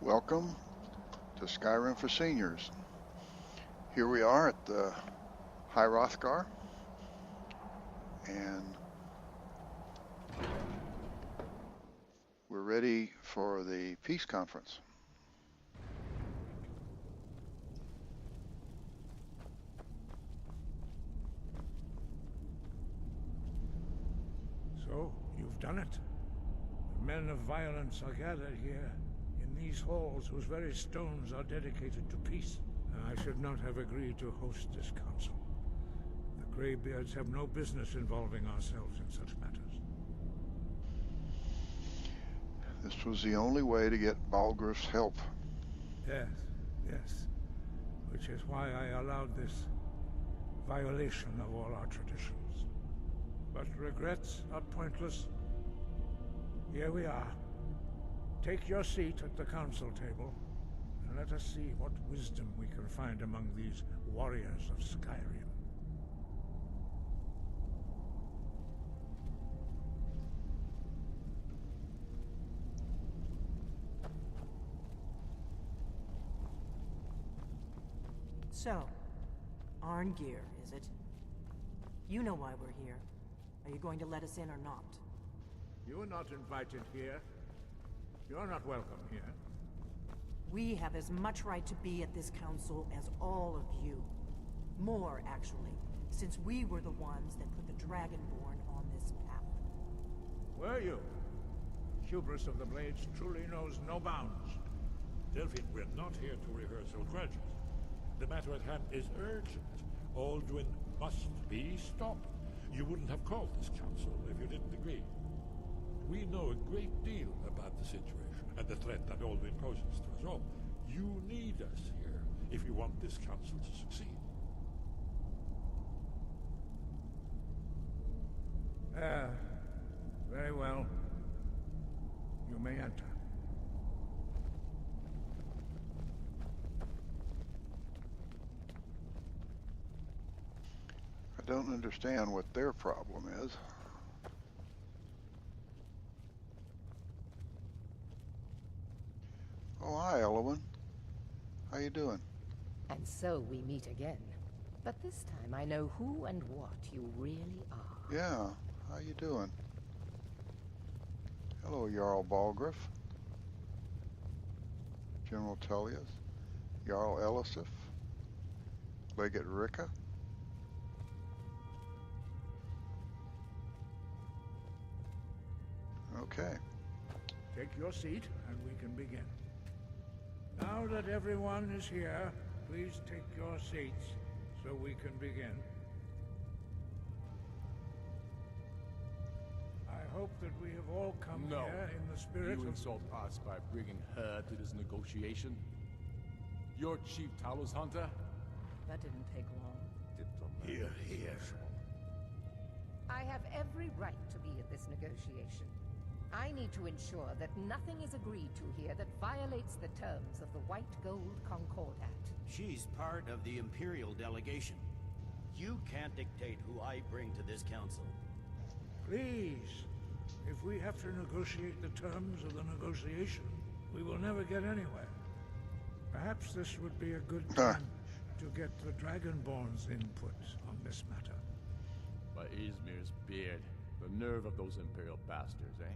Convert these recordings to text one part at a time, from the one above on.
Welcome to Skyrim for Seniors. Here we are at the High Rothgar, and we're ready for the peace conference. So, you've done it. The men of violence are gathered here, in these halls whose very stones are dedicated to peace. I should not have agreed to host this council. The Greybeards have no business involving ourselves in such matters. This was the only way to get Balgruuf's help. Yes. Which is why I allowed this violation of all our traditions. But regrets are pointless. Here we are. Take your seat at the council table, and let us see what wisdom we can find among these warriors of Skyrim. So, Arngeir, is it? You know why we're here. Are you going to let us in or not? You are not invited here. You're not welcome here. We have as much right to be at this council as all of you. More, actually, since we were the ones that put the Dragonborn on this path. Were you? Hubris of the Blades truly knows no bounds. Delphine, we're not here to rehearse old grudges. The matter at hand is urgent. Alduin must be stopped. You wouldn't have called this council if you didn't agree. We know a great deal about the situation and the threat that Alduin poses to us all. You need us here if you want this council to succeed. Very well. You may enter. I don't understand what their problem is. Oh, hi, Elowen. How you doing? And so we meet again. But this time I know who and what you really are. Yeah, how you doing? Hello, Jarl Balgruuf. General Tullius. Jarl Elisif. Legate Ricka. Okay. Take your seat, and we can begin. Now that everyone is here, please take your seats, so we can begin. I hope that we have all come here in the spirit You of... insult us by bringing her to this negotiation? Your chief Talos hunter? That didn't take long. Here. I have every right to be at this negotiation. I need to ensure that nothing is agreed to here that violates the terms of the White Gold Concordat. She's part of the Imperial delegation. You can't dictate who I bring to this council. Please, if we have to negotiate the terms of the negotiation, we will never get anywhere. Perhaps this would be a good time to get the Dragonborn's input on this matter. By Izmir's beard. The nerve of those Imperial bastards, eh?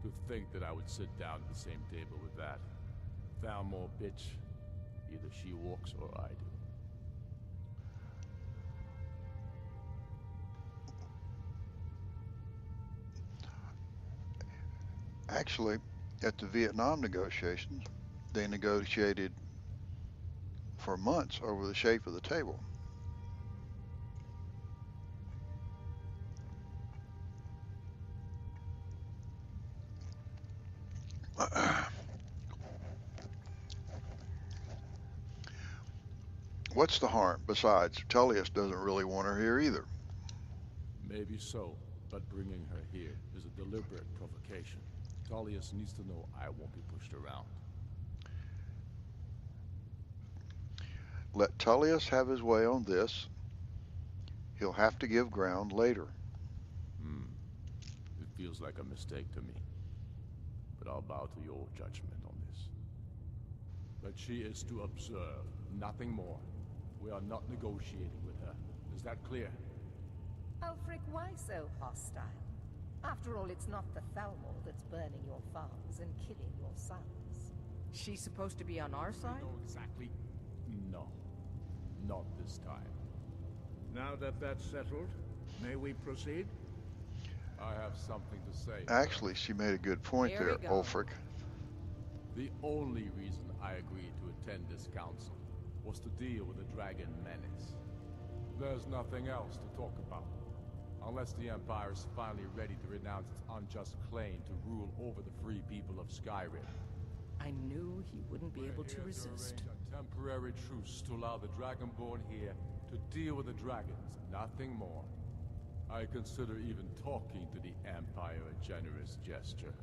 To think that I would sit down at the same table with that. Thalmor bitch. Either she walks or I do. Actually, at the Vietnam negotiations, they negotiated for months over the shape of the table. What's the harm? Besides, Tullius doesn't really want her here either. Maybe so, but bringing her here is a deliberate provocation. Tullius needs to know I won't be pushed around. Let Tullius have his way on this. He'll have to give ground later. It feels like a mistake to me. But I'll bow to your judgment on this. But she is to observe, nothing more. We are not negotiating with her. Is that clear? Ulfric, why so hostile? After all, it's not the Thalmor that's burning your farms and killing your sons. She's supposed to be on our side? No, exactly. No. Not this time. Now that that's settled, may we proceed? I have something to say. Actually, she made a good point Here there, we go. Ulfric. The only reason I agreed to attend this council was to deal with the dragon menace. There's nothing else to talk about. Unless the Empire is finally ready to renounce its unjust claim to rule over the free people of Skyrim. I knew he wouldn't be able to We're here resist. arrange a temporary truce to allow the Dragonborn here to deal with the dragons, nothing more. I consider even talking to the Empire a generous gesture.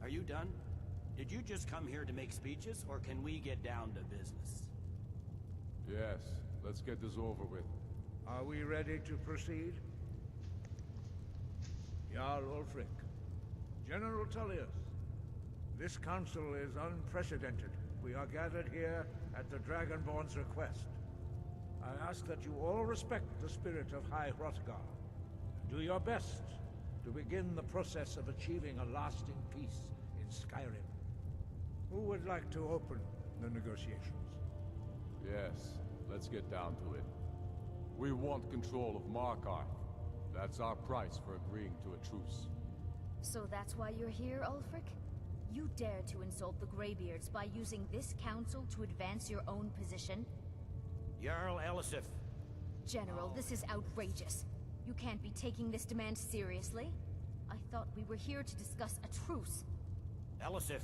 Are you done? Did you just come here to make speeches, or can we get down to business? Yes, let's get this over with. Are we ready to proceed? Jarl Ulfric, General Tullius, this council is unprecedented. We are gathered here at the Dragonborn's request. I ask that you all respect the spirit of High Hrothgar, and do your best to begin the process of achieving a lasting peace in Skyrim. Who would like to open the negotiations? Yes, let's get down to it. We want control of Markarth. That's our price for agreeing to a truce. So that's why you're here, Ulfric? You dare to insult the Greybeards by using this council to advance your own position? Jarl Elisif. General, this is outrageous. You can't be taking this demand seriously. I thought we were here to discuss a truce. Elisif,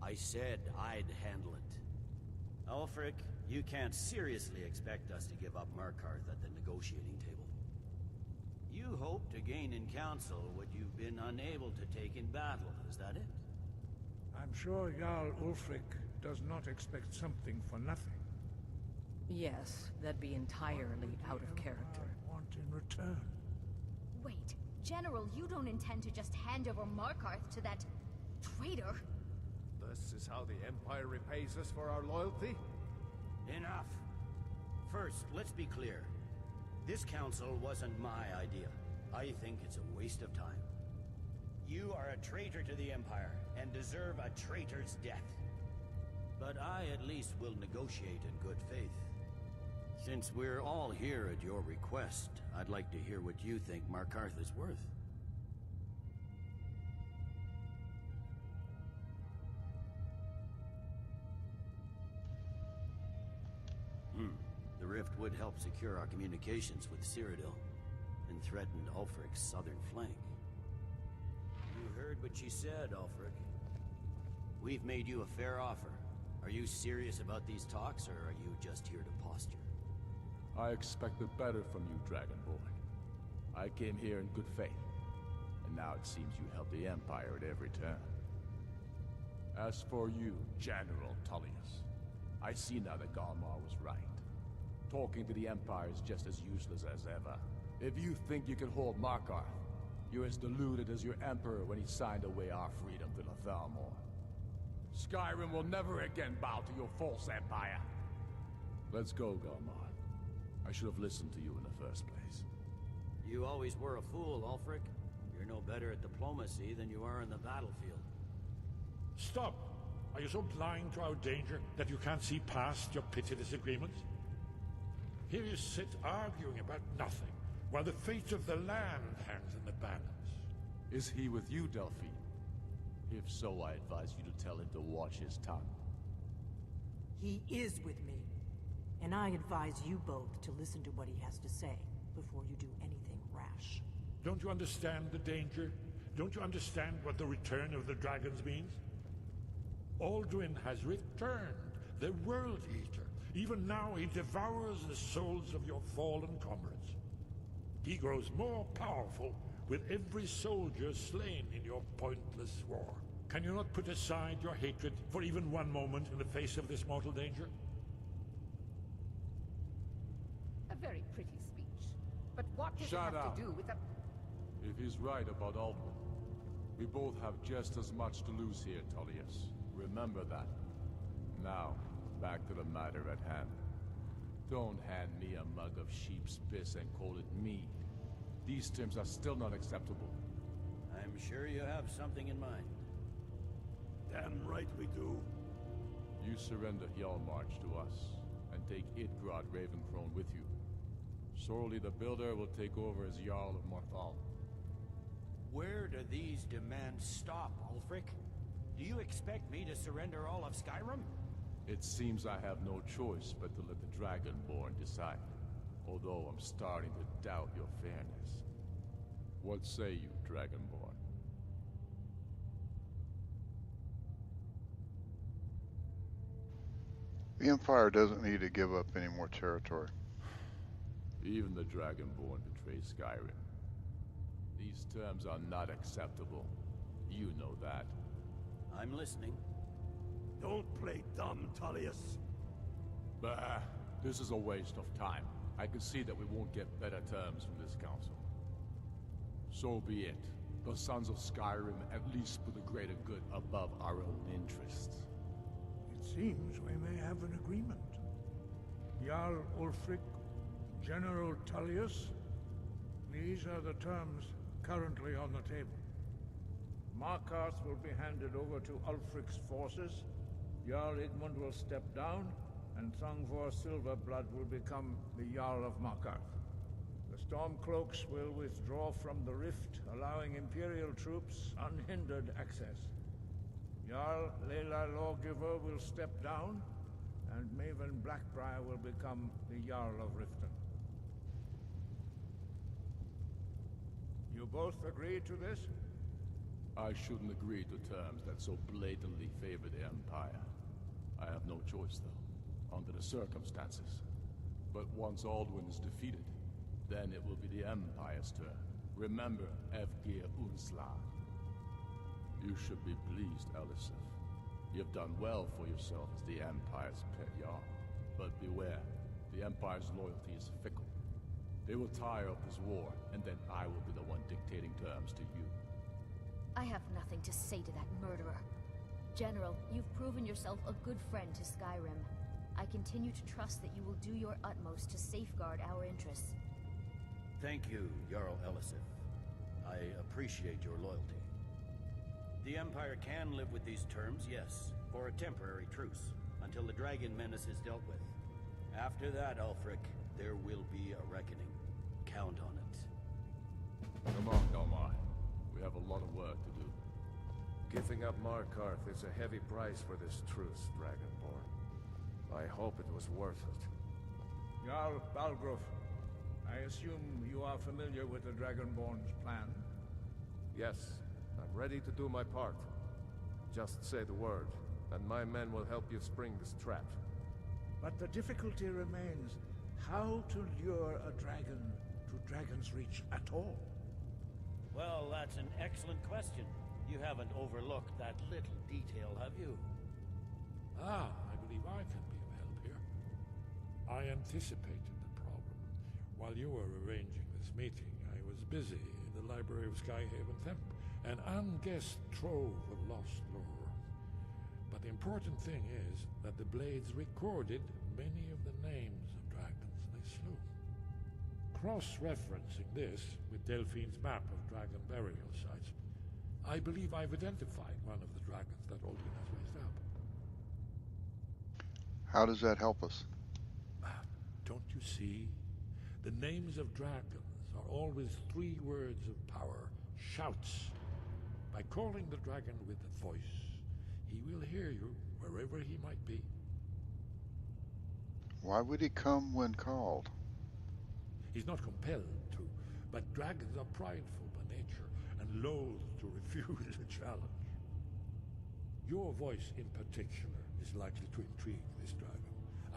I said I'd handle it. Ulfric, you can't seriously expect us to give up Markarth at the negotiating table. You hoped to gain in council what you've been unable to take in battle, is that it? I'm sure Jarl Ulfric does not expect something for nothing. Yes, that'd be entirely out of character. I want in return. Wait, General, you don't intend to just hand over Markarth to that traitor? This is how the Empire repays us for our loyalty? Enough. First, let's be clear. This council wasn't my idea. I think it's a waste of time. You are a traitor to the Empire, and deserve a traitor's death. But I at least will negotiate in good faith. Since we're all here at your request, I'd like to hear what you think Markarth is worth. The rift would help secure our communications with Cyrodiil, and threatened Ulfric's southern flank. You heard what she said, Ulfric. We've made you a fair offer. Are you serious about these talks, or are you just here to posture? I expected better from you, Dragonborn. I came here in good faith, and now it seems you help the Empire at every turn. As for you, General Tullius, I see now that Galmar was right. Talking to the Empire is just as useless as ever. If you think you can hold Markarth, you're as deluded as your Emperor when he signed away our freedom to the Thalmor. Skyrim will never again bow to your false empire. Let's go, Galmar. I should have listened to you in the first place. You always were a fool, Ulfric. You're no better at diplomacy than you are in the battlefield. Stop! Are you so blind to our danger that you can't see past your petty disagreements? Here you sit arguing about nothing, while the fate of the land hangs in the balance. Is he with you, Delphine? If so, I advise you to tell him to watch his tongue. He is with me. And I advise you both to listen to what he has to say before you do anything rash. Don't you understand the danger? Don't you understand what the return of the dragons means? Alduin has returned, the World Eater. Even now he devours the souls of your fallen comrades. He grows more powerful with every soldier slain in your pointless war. Can you not put aside your hatred for even one moment in the face of this mortal danger? A very pretty speech. But what does it Shut have up. to do with the... If he's right about Alduin, we both have just as much to lose here, Tullius. Remember that. Now, back to the matter at hand. Don't hand me a mug of sheep's piss and call it mead. These terms are still not acceptable. I'm sure you have something in mind. Damn right we do. You surrender Hjalmarch to us, and take Idgrod Ravencrone with you. Sorely the Builder will take over as Jarl of Morthal. Where do these demands stop, Ulfric? Do you expect me to surrender all of Skyrim? It seems I have no choice but to let the Dragonborn decide. Although I'm starting to doubt your fairness. What say you, Dragonborn? The Empire doesn't need to give up any more territory. Even the Dragonborn betray Skyrim. These terms are not acceptable. You know that. I'm listening. Don't play dumb, Tullius. Bah, this is a waste of time. I can see that we won't get better terms from this council. So be it. The Sons of Skyrim at least put the greater good above our own interests. It seems we may have an agreement. Jarl Ulfric, General Tullius, these are the terms currently on the table. Markarth will be handed over to Ulfric's forces, Jarl Igmund will step down, and Thongvor Silverblood will become the Jarl of Markarth. The Stormcloaks will withdraw from the rift, allowing Imperial troops unhindered access. Jarl Layla Lawgiver will step down, and Maven Blackbriar will become the Jarl of Riften. You both agree to this? I shouldn't agree to terms that so blatantly favor the Empire. I have no choice, though, under the circumstances. But once Alduin is defeated, then it will be the Empire's turn. Remember Evgir Unsla. You should be pleased, Elisif. You've done well for yourself as the Empire's pet Jarl. But beware, the Empire's loyalty is fickle. They will tire of this war, and then I will be the one dictating terms to you. I have nothing to say to that murderer. General, you've proven yourself a good friend to Skyrim. I continue to trust that you will do your utmost to safeguard our interests. Thank you, Jarl Elisif. I appreciate your loyalty. The Empire can live with these terms, yes, for a temporary truce, until the Dragon Menace is dealt with. After that, Ulfric, there will be a reckoning. Count on it. Come on, Galmar. We have a lot of work to do. Giving up Markarth is a heavy price for this truce, Dragonborn. I hope it was worth it. Jarl Balgruuf, I assume you are familiar with the Dragonborn's plan? Yes, I'm ready to do my part. Just say the word, and my men will help you spring this trap. But the difficulty remains how to lure a dragon to Dragon's Reach at all. Well, that's an excellent question. You haven't overlooked that little detail, have you? Ah, I believe I can be of help here. I anticipated the problem. While you were arranging this meeting, I was busy in the library of Skyhaven Themp, an unguessed trove of lost lore. But the important thing is that the Blades recorded many of the names of dragons they slew. Cross-referencing this with Delphine's map of dragon burial sites, I believe I've identified one of the dragons that Alduin has raised up. How does that help us? Don't you see? The names of dragons are always 3 words of power, shouts. By calling the dragon with a voice, he will hear you wherever he might be. Why would he come when called? He's not compelled to, but dragons are prideful by nature and loath to refuse a challenge. Your voice in particular is likely to intrigue this dragon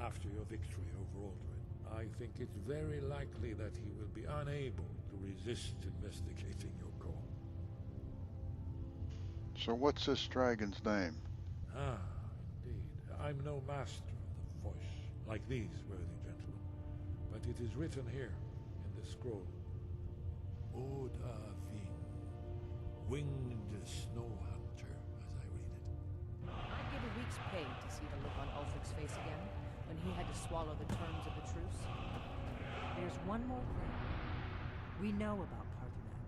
after your victory over Alduin. I think it's very likely that he will be unable to resist investigating your call. So what's this dragon's name? Ah, indeed. I'm no master of the voice, like these worthy gentlemen, but it is written here in this scroll. Oda Vin, winged snow hunter, as I read it. I give a week's pay pay to see the look on Ulfric's face again, when he had to swallow the terms of the truce? There's one more thing. We know about Paarthurnax.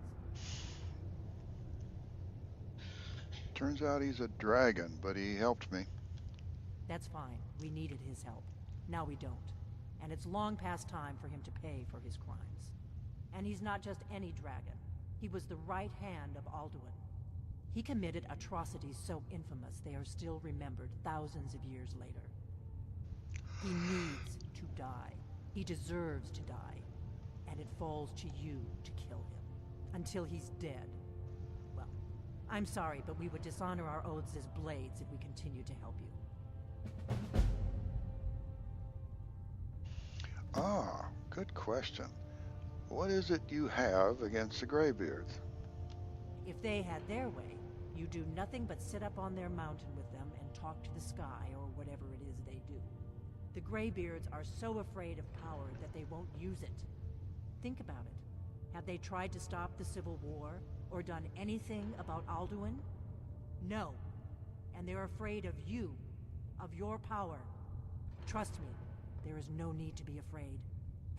Turns out he's a dragon, but he helped me. That's fine. We needed his help. Now we don't. And it's long past time for him to pay for his crimes. And he's not just any dragon. He was the right hand of Alduin. He committed atrocities so infamous they are still remembered thousands of years later. He needs to die. He deserves to die. And it falls to you to kill him. Until he's dead. Well, I'm sorry, but we would dishonor our oaths as blades if we continued to help you. Ah, good question. What is it you have against the Greybeards? If they had their way, you do nothing but sit up on their mountain with them and talk to the sky or whatever it is they do. The Greybeards are so afraid of power that they won't use it. Think about it. Have they tried to stop the Civil War or done anything about Alduin? No. And they're afraid of you, of your power. Trust me, there is no need to be afraid.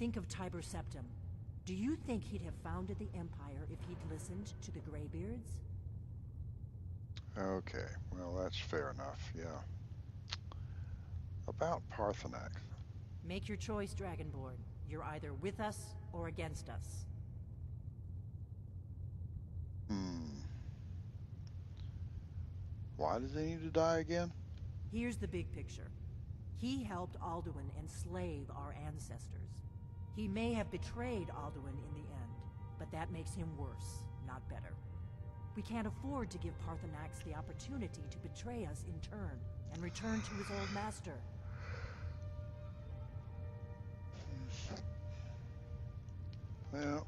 Think of Tiber Septim. Do you think he'd have founded the Empire if he'd listened to the Greybeards? Okay, well that's fair enough, yeah. About Paarthurnax. Make your choice, Dragonborn. You're either with us or against us. Why does he need to die again? Here's the big picture. He helped Alduin enslave our ancestors. He may have betrayed Alduin in the end, but that makes him worse, not better. We can't afford to give Paarthurnax the opportunity to betray us in turn and return to his old master. Well,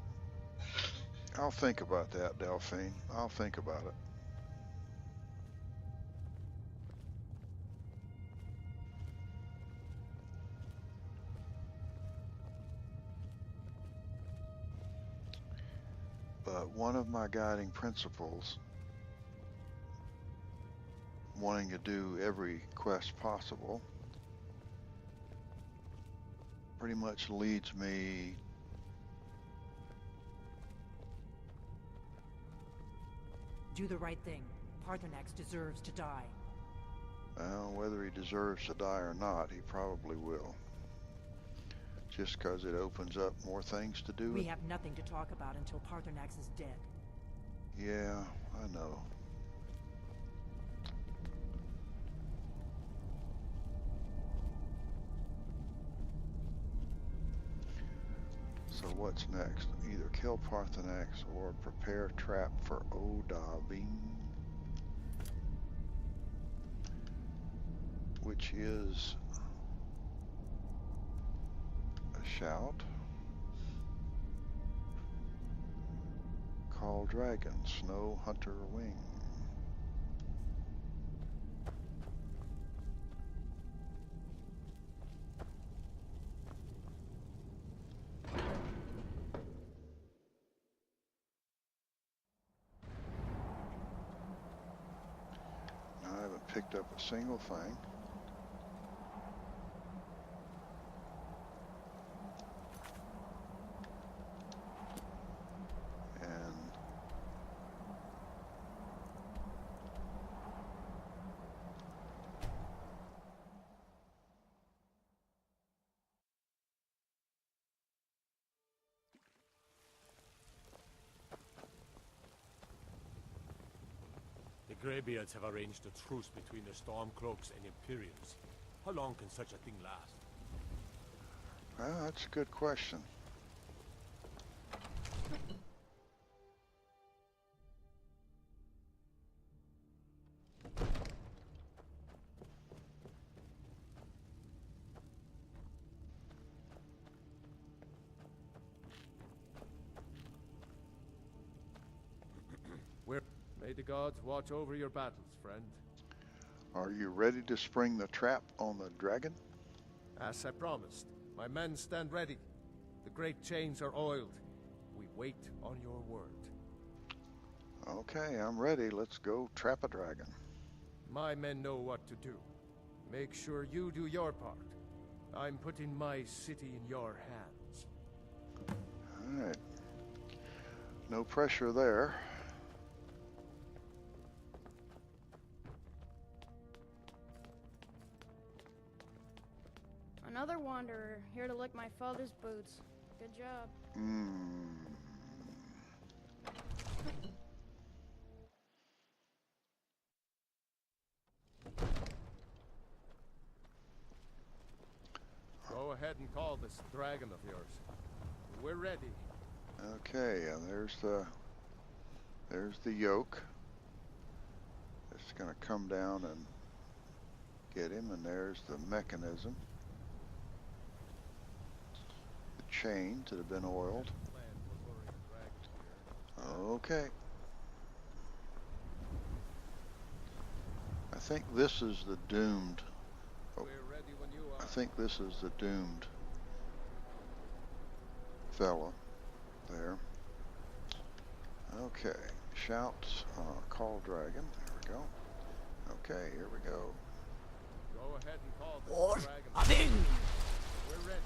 I'll think about that, Delphine. I'll think about it. But one of my guiding principles, wanting to do every quest possible, pretty much leads me Do the right thing. Paarthurnax deserves to die. well, whether he deserves to die or not, he probably will. Just because it opens up more things to do. We have nothing to talk about until Paarthurnax is dead. Yeah, I know. So what's next? Either kill Paarthurnax or prepare a trap for Odahviin, which is a shout called Dragon, Snow Hunter Wing. I haven't picked up a single thing. The Greybeards have arranged a truce between the Stormcloaks and Imperials. How long can such a thing last? Well, that's a good question. May the gods watch over your battles, friend. Are you ready to spring the trap on the dragon? As I promised, my men stand ready. The great chains are oiled. We wait on your word. Okay, I'm ready. Let's go trap a dragon. My men know what to do. Make sure you do your part. I'm putting my city in your hands. Alright. No pressure there. Another wanderer, here to lick my father's boots. Good job. Go ahead and call this dragon of yours. We're ready. Okay, and there's the yoke. It's going to come down and get him, and there's the mechanism. The chains that have been oiled. Okay. I think this is the doomed. Oh, I think this is the doomed fella there. Okay. Shouts, call dragon. There we go. Okay, here we go. Go ahead and call this dragon. We're ready.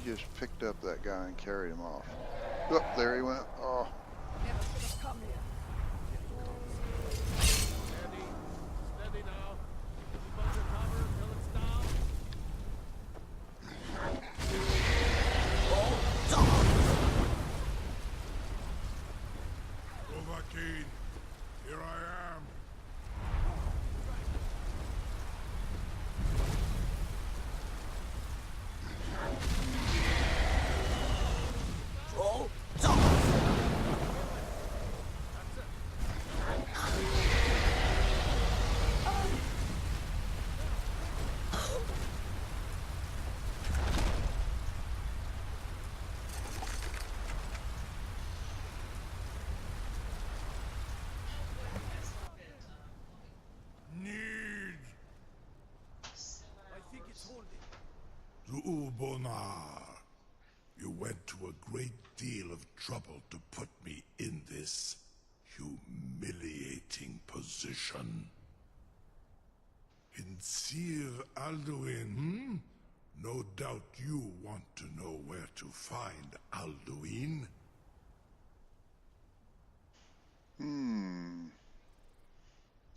Just picked up that guy and carried him off. Oh, there he went. Oh. Never should have come here. Steady. Steady now. Keep under cover until it's down. Overkeen, here I am. Zuubonar, you went to a great deal of trouble to put me in this humiliating position. Kinsir Alduin, No doubt you want to know where to find Alduin.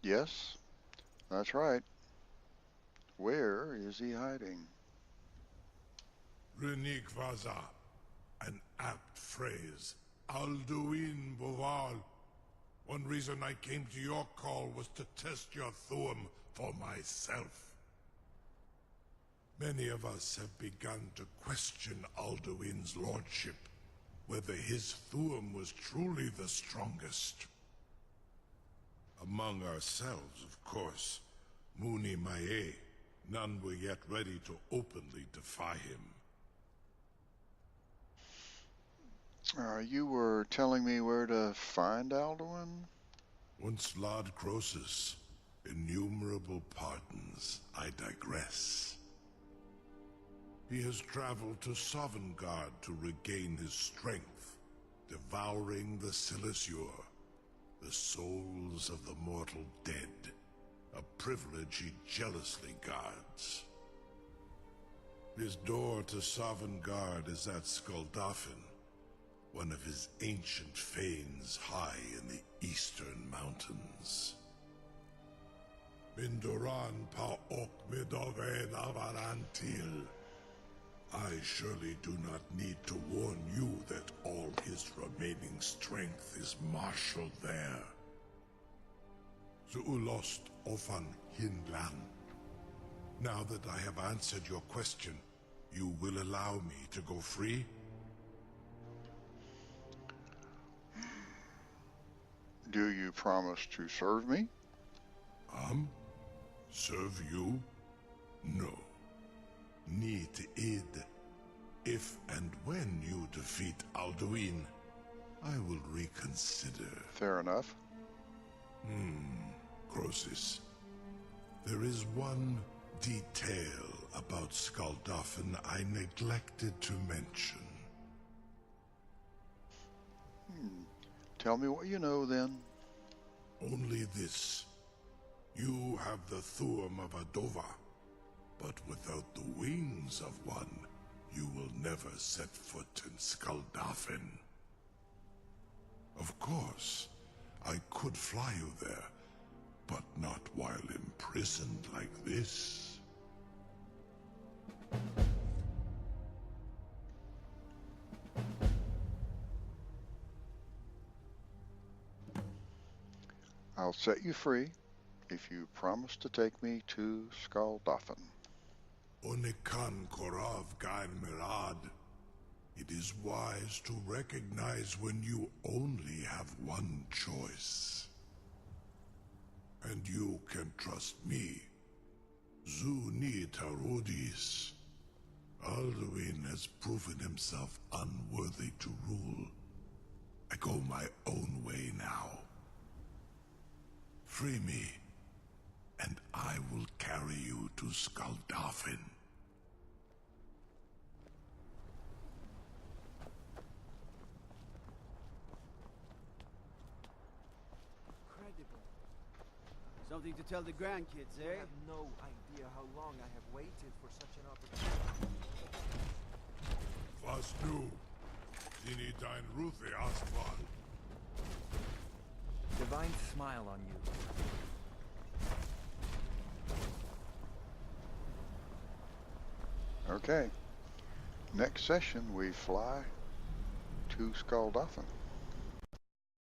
Yes, that's right. Where is he hiding? Renik Vaza, an apt phrase. Alduin Boval. One reason I came to your call was to test your Thuum for myself. Many of us have begun to question Alduin's lordship, whether his Thuum was truly the strongest. Among ourselves, of course, Muni Mae, none were yet ready to openly defy him. You were telling me where to find Alduin? Once Lord Croesus, innumerable pardons, I digress. He has traveled to Sovngarde to regain his strength, devouring the Silesure, the souls of the mortal dead, a privilege he jealously guards. His door to Sovngarde is at Skuldafn, one of his ancient fanes high in the eastern mountains. Mindoran pa ok midoven avarantil. I surely do not need to warn you that all his remaining strength is marshaled there. Zuulost ofan hinlan. Now that I have answered your question, you will allow me to go free? Do you promise to serve me? Serve you? No. Need id. If and when you defeat Alduin, I will reconsider. Fair enough. Croesus. There is one detail about Skaldafn I neglected to mention. Tell me what you know, then. Only this. You have the Thuum of Adova, but without the wings of one, you will never set foot in Skaldafn. Of course, I could fly you there, but not while imprisoned like this. I'll set you free if you promise to take me to Skaldafn. Onikan Korav Gain Mirad. It is wise to recognize when you only have one choice. And you can trust me. Zuni Tarudis. Alduin has proven himself unworthy to rule. I go my own way now. Free me, and I will carry you to Skaldafn. Incredible. Something to tell the grandkids, eh? I have no idea how long I have waited for such an opportunity. Was nu? Dini dein Ruthi Astval. Divine smile on you. Okay. Next session, we fly to Skaldafn.